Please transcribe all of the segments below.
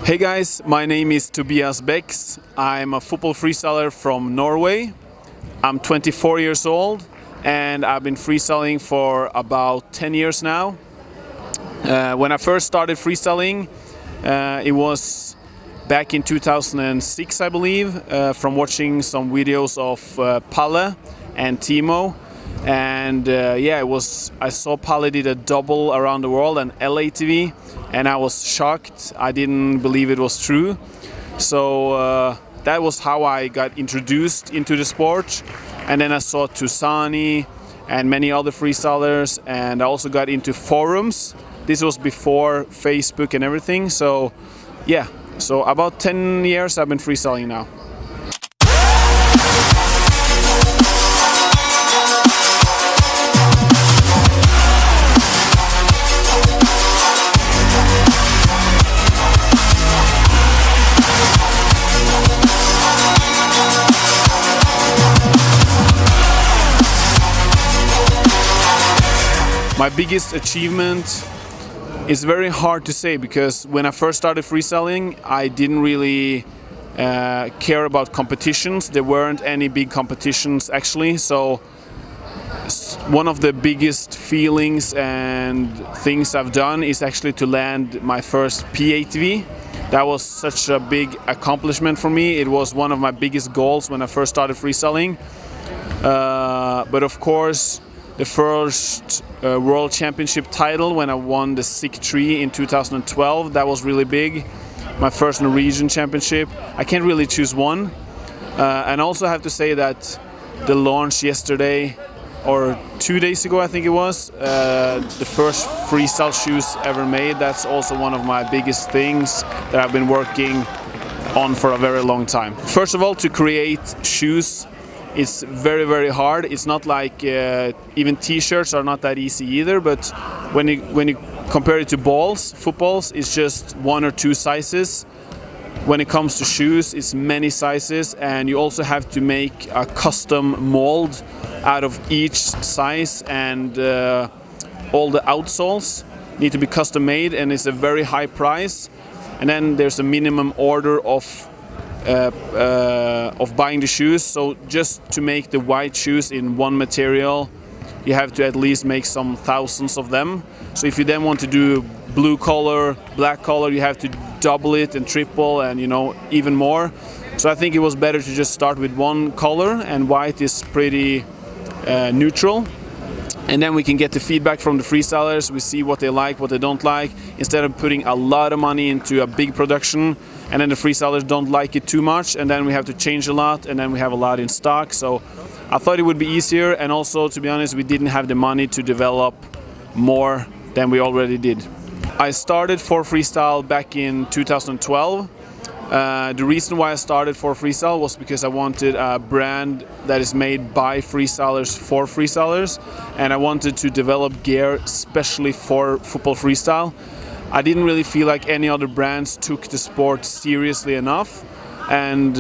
Hey guys, my name is Tobias Becs. I'm a football freestyler from Norway. I'm 24 years old and I've been freestyling for about 10 years now. When I first started freestyling, it was back in 2006, I believe, from watching some videos of Palle and Timo. And I saw Palle did a double around the world on LA TV, and I was shocked. I didn't believe it was true. So that was how I got introduced into the sport. And then I saw Tusani and many other freestylers, and I also got into forums. This was before Facebook and everything. So yeah, so about 10 years I've been freestyling now. My biggest achievement is very hard to say, because when I first started freestyling, I didn't really care about competitions. There weren't any big competitions actually. So one of the biggest feelings and things I've done is actually to land my first PATV. That was such a big accomplishment for me. It was one of my biggest goals when I first started freestyling. But of course, the first World Championship title when I won the Sick Tree in 2012, that was really big. My first Norwegian championship. I can't really choose one. And also have to say that the launch yesterday, or 2 days ago I think it was, the first freestyle shoes ever made, that's also one of my biggest things that I've been working on for a very long time. First of all, to create shoes, it's very, very hard. It's not like even t-shirts are not that easy either, but when you compare it to balls, footballs, it's just one or two sizes. When it comes to shoes, it's many sizes, and you also have to make a custom mold out of each size, and all the outsoles need to be custom made, and it's a very high price. And then there's a minimum order of buying the shoes. So just to make the white shoes in one material, you have to at least make some thousands of them. So if you then want to do blue color, black color, you have to double it and triple and even more. So I think it was better to just start with one color, and white is pretty neutral. And then we can get the feedback from the freestylers. We see what they like, what they don't like, instead of putting a lot of money into a big production and then the freestylers don't like it too much, and then we have to change a lot, and then we have a lot in stock. So I thought it would be easier, and also, to be honest, we didn't have the money to develop more than we already did. I started for freestyle back in 2012. The reason why I started for freestyle was because I wanted a brand that is made by freestylers for freestylers, and I wanted to develop gear especially for football freestyle. I didn't really feel like any other brands took the sport seriously enough, and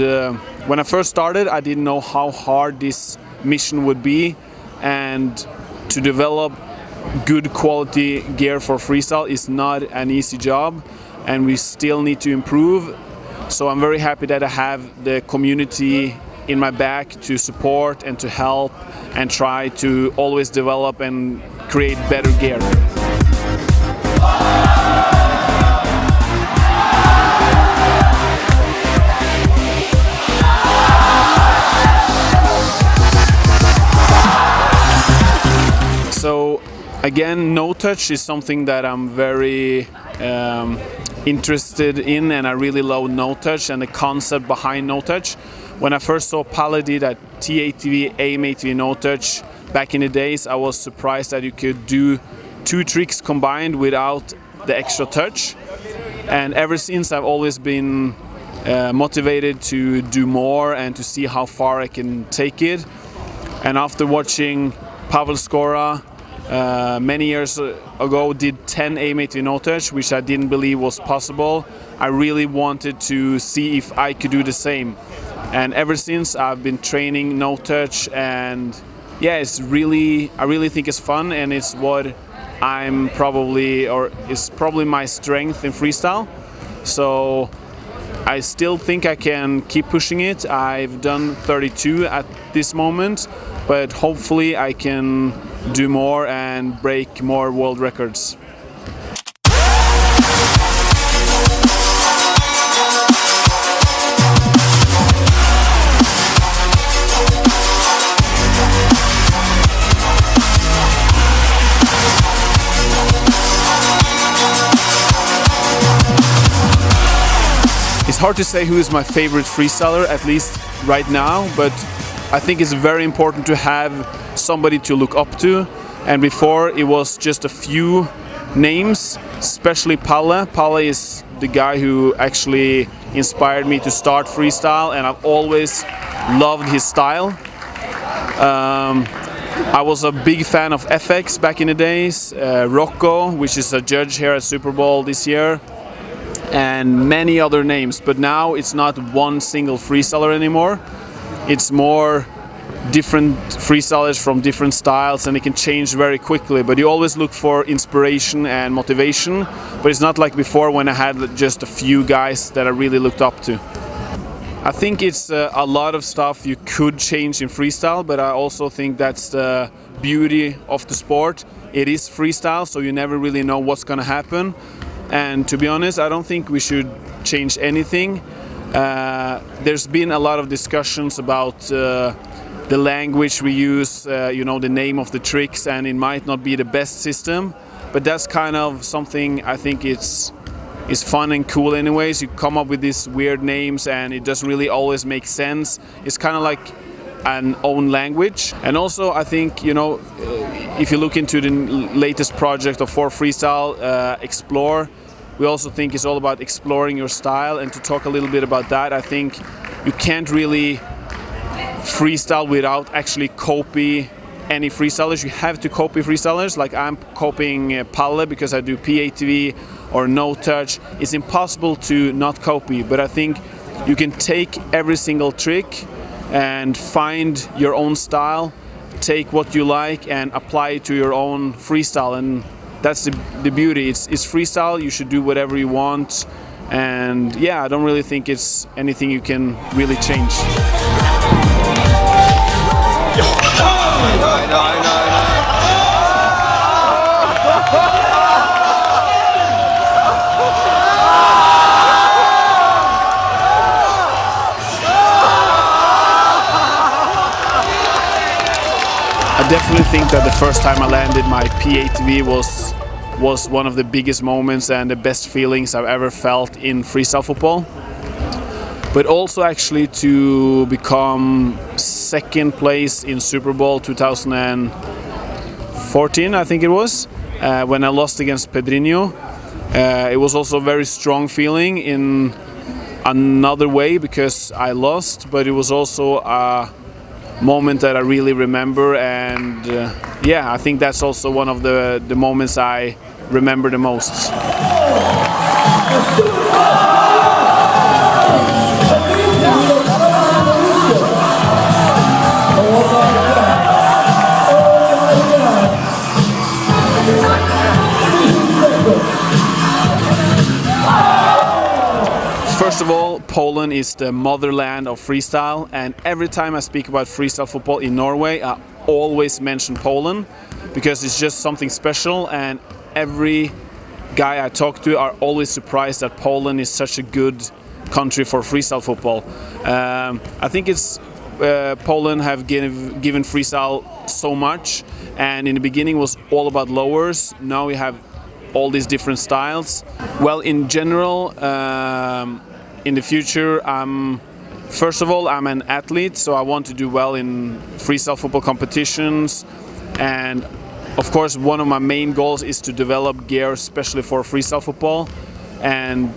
when I first started, I didn't know how hard this mission would be, and to develop good quality gear for freestyle is not an easy job, and we still need to improve. So I'm very happy that I have the community in my back to support and to help and try to always develop and create better gear. So again, no touch is something that I'm very interested in, and I really love no touch and the concept behind no touch. When I first saw Palle did at TATV, AMATV no touch back in the days, I was surprised that you could do two tricks combined without the extra touch. And ever since, I've always been motivated to do more and to see how far I can take it. And after watching Pavel Skora many years ago did 10 AMATV no touch, which I didn't believe was possible, I really wanted to see if I could do the same. And ever since, I've been training no touch, and yeah, I really think it's fun, and it's what is probably my strength in freestyle. So I still think I can keep pushing it. I've done 32 at this moment, but hopefully I can do more and break more world records. It's hard to say who is my favorite freestyler, at least right now, but I think it's very important to have somebody to look up to. And before it was just a few names, especially Palle. Palle is the guy who actually inspired me to start freestyle, and I've always loved his style. I was a big fan of FX back in the days, Rocco, which is a judge here at Super Bowl this year, and many other names. But now it's not one single freestyler anymore. It's more different freestylers from different styles, and it can change very quickly. But you always look for inspiration and motivation. But it's not like before when I had just a few guys that I really looked up to. I think it's a lot of stuff you could change in freestyle, but I also think that's the beauty of the sport. It is freestyle, so you never really know what's going to happen. And to be honest, I don't think we should change anything. There's been a lot of discussions about the language we use, the name of the tricks, and it might not be the best system, but that's kind of something I think it's fun and cool anyways. You come up with these weird names and it doesn't really always make sense. It's kind of like an own language. And also I think, if you look into the latest project of For Freestyle, Explore, we also think it's all about exploring your style. And to talk a little bit about that, I think you can't really freestyle without actually copy any freestylers. You have to copy freestylers. Like I'm copying Palle because I do PATV or no touch. It's impossible to not copy, but I think you can take every single trick and find your own style, take what you like and apply it to your own freestyle, and that's the beauty. It's freestyle, you should do whatever you want, and yeah, I don't really think it's anything you can really change. I definitely think that the first time I landed my PATV was one of the biggest moments and the best feelings I've ever felt in freestyle football. But also actually to become second place in Super Bowl 2014, I think it was, when I lost against Pedrinho. It was also a very strong feeling in another way because I lost, but it was also a moment that I really remember, and I think that's also one of the moments I remember the most. First of all, Poland is the motherland of freestyle, and every time I speak about freestyle football in Norway, I always mention Poland because it's just something special, and every guy I talk to are always surprised that Poland is such a good country for freestyle football. I think it's Poland have given freestyle so much, and in the beginning was all about lowers. Now we have all these different styles. Well, in general, in the future, first of all, I'm an athlete, so I want to do well in freestyle football competitions. And of course, one of my main goals is to develop gear, especially for freestyle football, and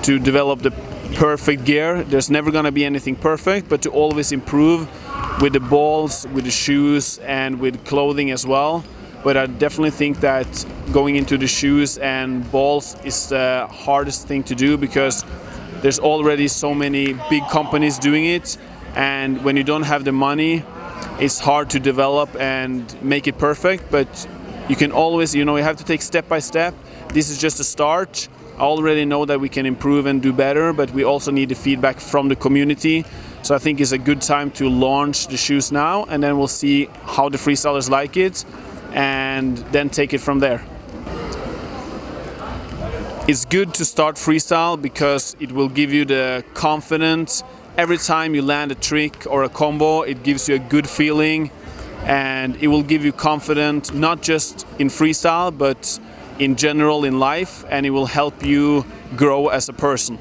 to develop the perfect gear. There's never going to be anything perfect, but to always improve with the balls, with the shoes, and with clothing as well. But I definitely think that going into the shoes and balls is the hardest thing to do because there's already so many big companies doing it, and when you don't have the money, it's hard to develop and make it perfect. But you can always, you have to take step by step. This is just a start, I already know that we can improve and do better, but we also need the feedback from the community. So I think it's a good time to launch the shoes now, and then we'll see how the freestylers like it, and then take it from there. It's good to start freestyle because it will give you the confidence. Every time you land a trick or a combo, it gives you a good feeling, and it will give you confidence not just in freestyle but in general in life, and it will help you grow as a person.